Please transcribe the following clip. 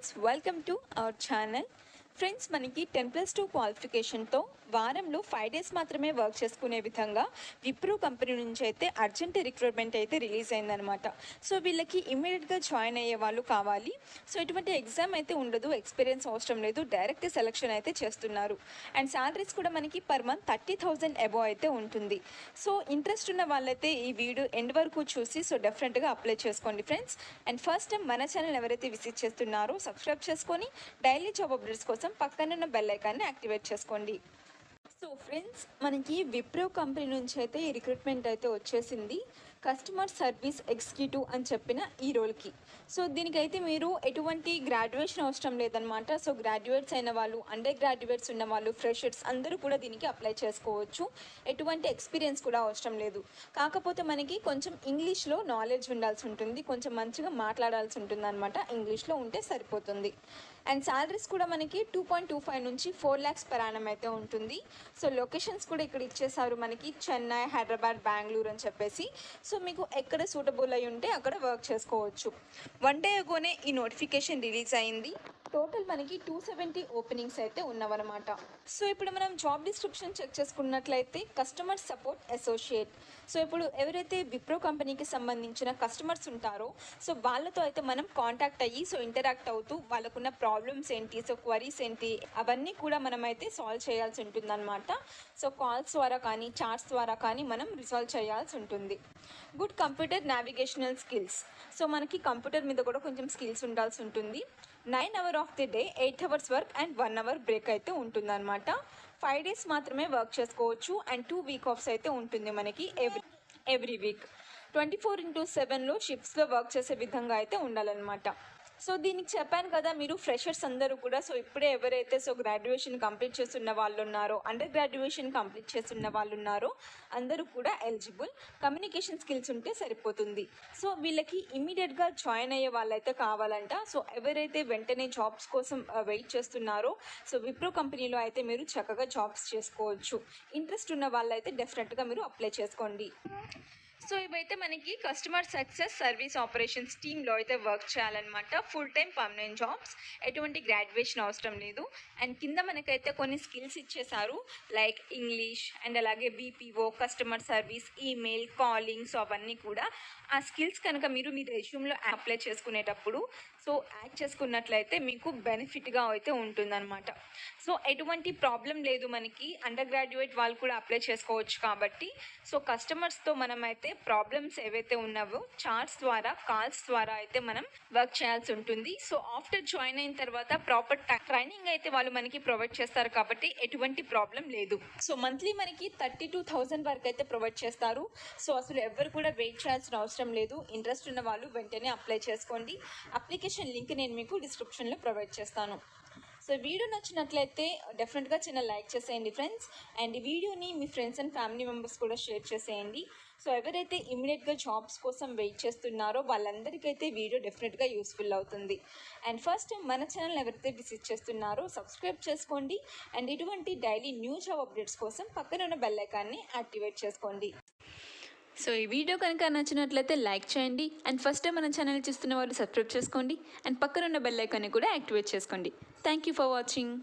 Friends, welcome to our channel. Friends, మనకి 10+2 క్వాలిఫికేషన్తో వారంలో 5 days మాత్రమే వర్క్ చేసుకునే విధంగా విప్రో కంపెనీ నుంచి అయితే అర్జెంట్ రిక్రూట్మెంట్ అయితే రిలీజ్ అయిందనమాట. సో వీళ్ళకి ఇమ్మీడియట్గా జాయిన్ అయ్యే వాళ్ళు కావాలి. సో ఇటువంటి ఎగ్జామ్ అయితే ఉండదు, ఎక్స్పీరియన్స్ అవసరం లేదు, డైరెక్ట్ సెలక్షన్ అయితే చేస్తున్నారు. అండ్ శాలరీస్ కూడా మనకి పర్ మంత్ 30,000 అబోవ్ అయితే ఉంటుంది. సో ఇంట్రెస్ట్ ఉన్న వాళ్ళైతే ఈ వీడియో ఎండ్ వరకు చూసి సో డెఫినెట్గా అప్లై చేసుకోండి ఫ్రెండ్స్. అండ్ ఫస్ట్ టైం మన ఛానల్ ఎవరైతే విజిట్ చేస్తున్నారో సబ్స్క్రైబ్ చేసుకొని డైలీ జాబ్ అప్డేట్స్ కోసం పక్కనున్న బెల్ ఐకాన్ని యాక్టివేట్ చేసుకోండి. సో ఫ్రెండ్స్, మనకి విప్రో కంపెనీ నుంచి అయితే ఈ రిక్రూట్మెంట్ అయితే వచ్చేసింది. కస్టమర్ సర్వీస్ ఎగ్జిక్యూటివ్ అని చెప్పిన ఈ రోల్కి. సో దీనికైతే మీరు ఎటువంటి గ్రాడ్యుయేషన్ అవసరం లేదనమాట. సో గ్రాడ్యుయేట్స్ అయిన వాళ్ళు, అండర్ గ్రాడ్యుయేట్స్ ఉన్న వాళ్ళు, ఫ్రెషర్స్ అందరూ కూడా దీనికి అప్లై చేసుకోవచ్చు. ఎటువంటి ఎక్స్పీరియన్స్ కూడా అవసరం లేదు. కాకపోతే మనకి కొంచెం ఇంగ్లీష్లో నాలెడ్జ్ ఉండాల్సి ఉంటుంది, కొంచెం మంచిగా మాట్లాడాల్సి ఉంటుంది అనమాట. ఇంగ్లీష్లో ఉంటే సరిపోతుంది. అండ్ శాలరీస్ కూడా మనకి 2.25 నుంచి 4 lakhs per annum అయితే ఉంటుంది. సో లొకేషన్స్ కూడా ఇక్కడ ఇచ్చేసారు మనకి, చెన్నై, హైదరాబాద్, బెంగళూరు అని చెప్పేసి. సో మీకు ఎక్కడ సూటబుల్ అయి ఉంటే అక్కడ వర్క్ చేసుకోవచ్చు. 1 day agoనే ఈ నోటిఫికేషన్ రిలీజ్ అయింది. టోటల్ మనకి 270 ఓపెనింగ్స్ అయితే ఉన్నవన్నమాట. సో ఇప్పుడు మనం జాబ్ డిస్క్రిప్షన్ చెక్ చేసుకున్నట్లయితే కస్టమర్ సపోర్ట్ అసోసియేట్. సో ఇప్పుడు ఎవరైతే విప్రో కంపెనీకి సంబంధించిన కస్టమర్స్ ఉంటారో సో వాళ్ళతో అయితే మనం కాంటాక్ట్ అయ్యి సో ఇంటరాక్ట్ అవుతూ వాళ్ళకున్న ప్రాబ్లమ్స్ ఏంటి, సో క్వరీస్ ఏంటి, అవన్నీ కూడా మనం అయితే సాల్వ్ చేయాల్సి ఉంటుందన్నమాట. సో కాల్స్ ద్వారా కానీ చాట్స్ ద్వారా కానీ మనం రిసాల్వ్ చేయాల్సి ఉంటుంది. Good computer navigational skills. So మనకి కంప్యూటర్ మీద కూడా కొంచెం స్కిల్స్ ఉండాల్సి ఉంటుంది. 9 hours of the day, 8 hours work and 1 hour break అయితే ఉంటుందన్నమాట. 5 days మాత్రమే వర్క్ చేసుకోవచ్చు అండ్ 2 week ఆఫ్స్ అయితే ఉంటుంది మనకి ఎవ్రీ వీక్. 24/7లో షిఫ్ట్స్లో వర్క్ చేసే విధంగా అయితే ఉండాలన్నమాట. సో దీనికి చెప్పాను కదా, మీరు ఫ్రెషర్స్ అందరూ కూడా సో ఇప్పుడే ఎవరైతే సో గ్రాడ్యుయేషన్ కంప్లీట్ చేస్తున్న వాళ్ళు ఉన్నారో, అండర్ గ్రాడ్యుయేషన్ కంప్లీట్ చేస్తున్న వాళ్ళు ఉన్నారో అందరూ కూడా ఎలిజిబుల్. కమ్యూనికేషన్ స్కిల్స్ ఉంటే సరిపోతుంది. సో వీళ్ళకి ఇమ్మీడియట్గా జాయిన్ అయ్యే వాళ్ళైతే కావాలంట. సో ఎవరైతే వెంటనే జాబ్స్ కోసం వెయిట్ చేస్తున్నారో సో విప్రో కంపెనీలో అయితే మీరు చక్కగా జాబ్స్ చేసుకోవచ్చు. ఇంట్రెస్ట్ ఉన్న వాళ్ళైతే డెఫినెట్గా మీరు అప్లై చేసుకోండి. సో ఇవైతే మనకి కస్టమర్ సక్సెస్ సర్వీస్ ఆపరేషన్స్ టీంలో అయితే వర్క్ చేయాలన్నమాట. ఫుల్ టైం పర్మనెంట్ జాబ్స్, ఎటువంటి గ్రాడ్యుయేషన్ అవసరం లేదు. అండ్ కింద మనకైతే కొన్ని స్కిల్స్ ఇచ్చేసారు, లైక్ ఇంగ్లీష్ అండ్ అలాగే BPO, customer service, email, calling. So అవన్నీ కూడా ఆ స్కిల్స్ కనుక మీరు మీ రెజ్యూమ్లో అప్లై చేసుకునేటప్పుడు సో యాడ్ చేసుకున్నట్లయితే మీకు బెనిఫిట్గా అయితే ఉంటుందన్నమాట. సో ఎటువంటి ప్రాబ్లం లేదు, మనకి అండర్ గ్రాడ్యుయేట్ వాళ్ళు కూడా అప్లై చేసుకోవచ్చు కాబట్టి. సో కస్టమర్స్తో మనం అయితే ప్రాబ్లమ్స్ ఏవైతే ఉన్నావో చాట్స్ ద్వారా, కాల్స్ ద్వారా అయితే మనం వర్క్ చేయాల్సి ఉంటుంది. సో ఆఫ్టర్ జాయిన్ అయిన తర్వాత ప్రాపర్ ట్రైనింగ్ అయితే వాళ్ళు మనకి ప్రొవైడ్ చేస్తారు కాబట్టి ఎటువంటి ప్రాబ్లం లేదు. సో మంత్లీ మనకి 32,000 వరకు అయితే ప్రొవైడ్ చేస్తారు. సో అసలు ఎవరు కూడా వెయిట్ చేయాల్సిన అవసరం లేదు. ఇంట్రెస్ట్ ఉన్న వాళ్ళు వెంటనే అప్లై చేసుకోండి. అప్లికేషన్ లింక్ నేను మీకు డిస్క్రిప్షన్లో ప్రొవైడ్ చేస్తాను. సో వీడియో నచ్చినట్లయితే డెఫినెట్గా చిన్న లైక్ చేసేయండి ఫ్రెండ్స్. అండ్ ఈ వీడియోని మీ ఫ్రెండ్స్ అండ్ ఫ్యామిలీ మెంబర్స్ కూడా షేర్ చేసేయండి. సో ఎవరైతే ఇమ్మీడియట్గా జాబ్స్ కోసం వెయిట్ చేస్తున్నారో వాళ్ళందరికైతే వీడియో డెఫినెట్గా యూస్ఫుల్ అవుతుంది. అండ్ ఫస్ట్ టైం మన ఛానల్ ఎవరైతే విజిట్ చేస్తున్నారో సబ్స్క్రైబ్ చేసుకోండి. అండ్ ఇటువంటి డైలీ న్యూ జాబ్ అప్డేట్స్ కోసం పక్కన ఉన్న బెల్ ఐకాన్ని యాక్టివేట్ చేసుకోండి. సో ఈ వీడియో కనుక నచ్చినట్లయితే లైక్ చేయండి. అండ్ ఫస్ట్ టైం మన ఛానల్ చూస్తున్న వాళ్ళు సబ్స్క్రైబ్ చేసుకోండి. అండ్ పక్కన ఉన్న బెల్ ఐకాన్ని కూడా యాక్టివేట్ చేసుకోండి. Thank you for watching.